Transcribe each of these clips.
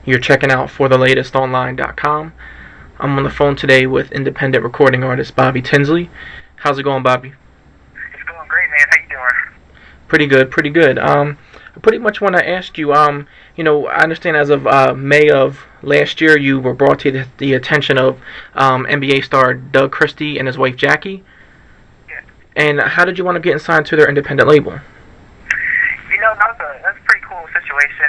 You're checking out forthelatestonline.com. I'm on the phone today with independent recording artist Bobby Tinsley. How's it going, Bobby? It's going great, man. How you doing? Pretty good, pretty good. I pretty much want to ask you, I understand as of May of last year, you were brought to the attention of NBA star Doug Christie and his wife Jackie. Yeah. And how did you want to get signed to their independent label? That's a pretty cool situation.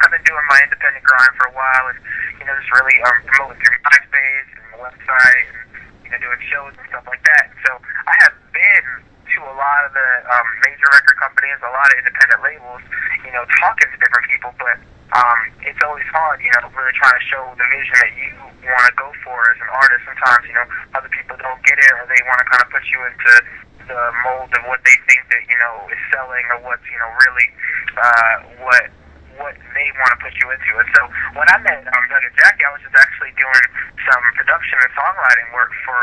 I've been doing my independent grind for a while, and just really promoting through MySpace and the website, and doing shows and stuff like that. So I have been to a lot of the major record companies, a lot of independent labels, talking to different people, but it's always hard, really trying to show the vision that you want to go for as an artist. Sometimes, other people don't get it, or they want to kind of put you into the mold of what they think that, is selling, or what's, really what they want to put you into. And so when I met Doug and Jackie, I was just actually doing some production and songwriting work for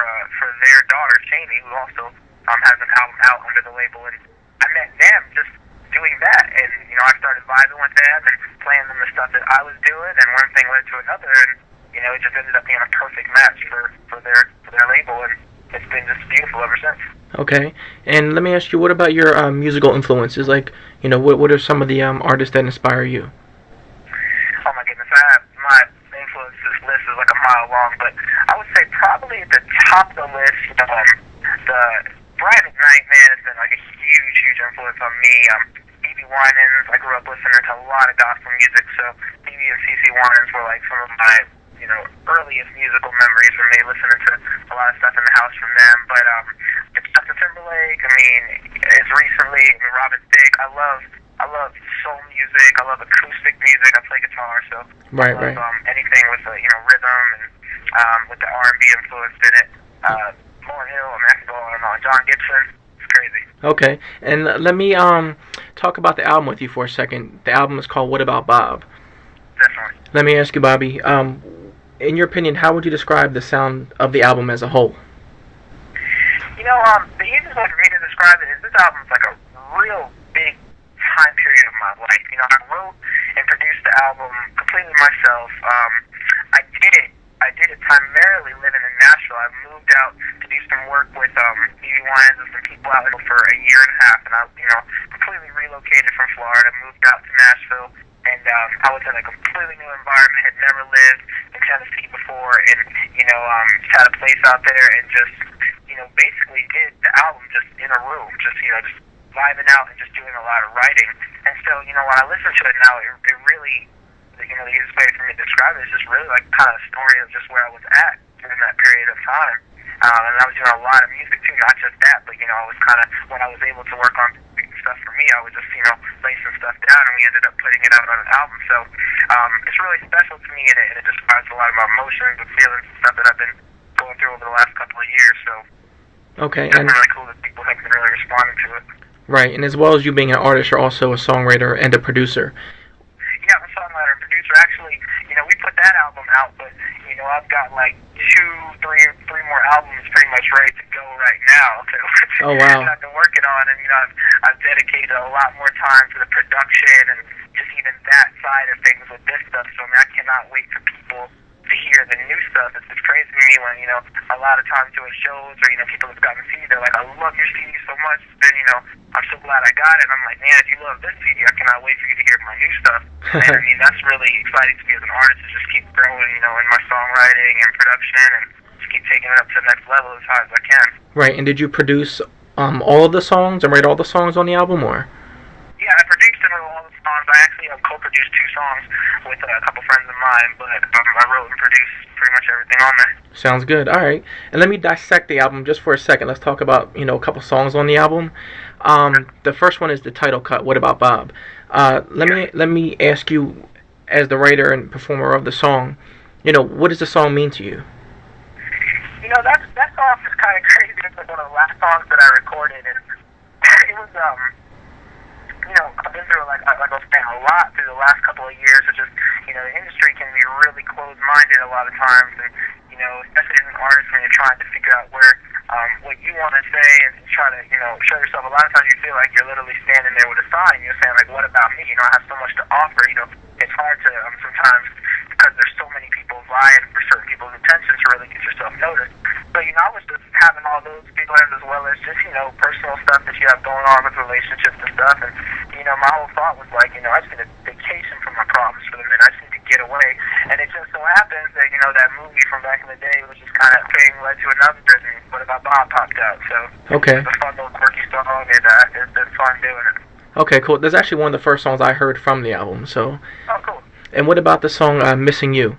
their daughter, Jamie, who also has an album out under the label. And I met them just doing that. And, I started vibing with them and playing them the stuff that I was doing. And one thing led to another. And, it just ended up being a perfect match for their label. And it's been just beautiful ever since. Okay, and let me ask you, what about your musical influences? Like, what are some of the artists that inspire you? Oh my goodness, my influences list is like a mile long, but I would say probably at the top of the list, the Brian McKnight, man, has been like a huge influence on me. BB Winans, I grew up listening to a lot of gospel music, so BB and CC Winans were like some of my earliest musical memories from me, listening to a lot of stuff in the house from them. But it's Justin Timberlake. It's recently Robin Thicke. I love soul music. I love acoustic music. I play guitar, so right. Anything with rhythm and with the R&B influence in it. Lauryn Hill, I can go on and on. John Gibson. It's crazy. Okay, and let me talk about the album with you for a second. The album is called What About Bob? Definitely. Let me ask you, Bobby, in your opinion, how would you describe the sound of the album as a whole? The easiest way for me to describe it is this album is like a real big time period of my life. I wrote and produced the album completely myself. I did it primarily living in Nashville. I moved out to do some work with BB Winans and some people out there for a year and a half, and I completely relocated from Florida, moved out to Nashville. And I was in a completely new environment, had never lived in Tennessee before, and, just had a place out there and just, basically did the album just in a room, just vibing out and just doing a lot of writing. And so, when I listen to it now, it really, the easiest way for me to describe it is just really like kind of a story of just where I was at during that period of time. And I was doing a lot of music too, not just that, but, I was kind of, when I was able to work on stuff for me, I would just, lay some stuff down, and we ended up putting it out on an album. So it's really special to me, and it describes a lot of my emotions and feelings and stuff that I've been going through over the last couple of years. So okay, it's and really cool that people have been really responding to it. Right, and as well as you being an artist, you're also a songwriter and a producer. Yeah, I'm a songwriter and producer. Actually, we put that album out, but I've got like three more albums pretty much ready to go right now. Oh wow! I've been working on, and I've dedicated a lot more time to the production and just even that side of things with this stuff. So I cannot wait for people to hear the new stuff. It's crazy to me when a lot of times doing shows or people have gotten CD, they're like, I love your CD so much. Then I'm so glad I got it. I'm like, man, if you love this CD, I cannot wait for you to hear my new stuff. And that's really exciting to me as an artist, to just keep growing, in my songwriting and production, and just keep taking it up to the next level as high as I can. Right, and did you produce all of the songs and write all the songs on the album, or? Yeah, I produced and wrote all the songs. I actually co-produced 2 songs with a couple friends of mine, but I wrote and produced pretty much everything on there. Sounds good. All right, and let me dissect the album just for a second. Let's talk about a couple songs on the album. The first one is the title cut. What About Bob? Let me ask you, as the writer and performer of the song, what does the song mean to you? That song is kind of crazy. It's like one of the last songs that I recorded, and it was I've been through I was saying a lot through the last couple of years. It's just the industry can be really closed-minded a lot of times, and especially as an artist when you're trying to figure out where what you want to say and try to show yourself. A lot of times you feel like you're literally standing there with a sign. You're saying like, what about me? I have so much to offer. It's hard to feelings as well as just, you know, personal stuff that you have going on with relationships and stuff. And, you know, my whole thought was like, you know, I just need a vacation from my problems for the minute. I just need to get away. And it just so happens that, you know, that movie from back in the day was just kind of thing led to another, and What About Bob popped out. So Okay. it's a fun little quirky song, and it's been fun doing it. Okay, cool. That's actually one of the first songs I heard from the album. So. Oh, cool. And what about the song "Missing You"?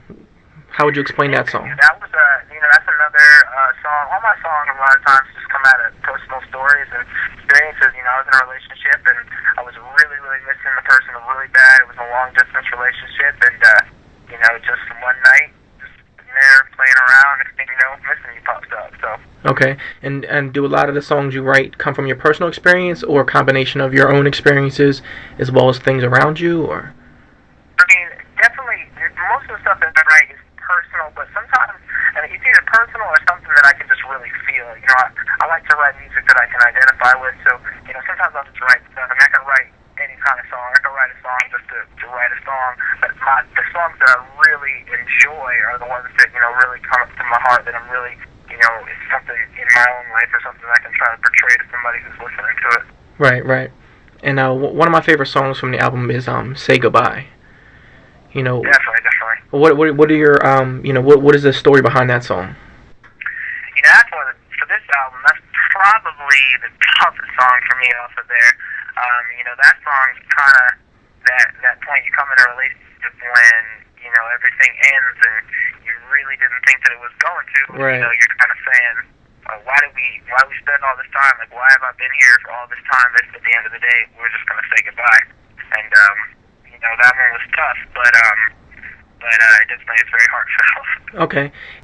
How would you explain that song? That was you know, that's another song. All my songs a lot of times just come out of personal stories and experiences. You know, I was in a relationship and I was really, really missing the person really bad. It was a long distance relationship, and you know, just one night, just sitting there playing around, and you know, Missing You pops up. So. Okay, and do a lot of the songs you write come from your personal experience, or a combination of your own experiences as well as things around you, or? I mean, definitely, most of the stuff that I write is personal, but sometimes it's either personal or something that I can just really feel. You know, I like to write music that I can identify with, so, you know, sometimes I'll just write stuff. I mean, I can write any kind of song. I can write a song just to write a song, but the songs that I really enjoy are the ones that, you know, really come up to my heart, that I'm really, you know, it's something in my own life or something I can try to portray to somebody who's listening to it. Right, right. And one of my favorite songs from the album is "Say Goodbye." You know, definitely. what are your you know, what is the story behind that song? You know, that's one for this album. That's probably the toughest song for me off of there. You know, that song's kind of that point you come in a relationship when, you know, everything ends and you really didn't think that it was going to. Right. You know, you're kind of saying, why we spend all this time? Like, why have I been here for all this time? If at the end of the day we're just gonna say goodbye. And you know, that one was tough, but it definitely is very heartfelt. Okay.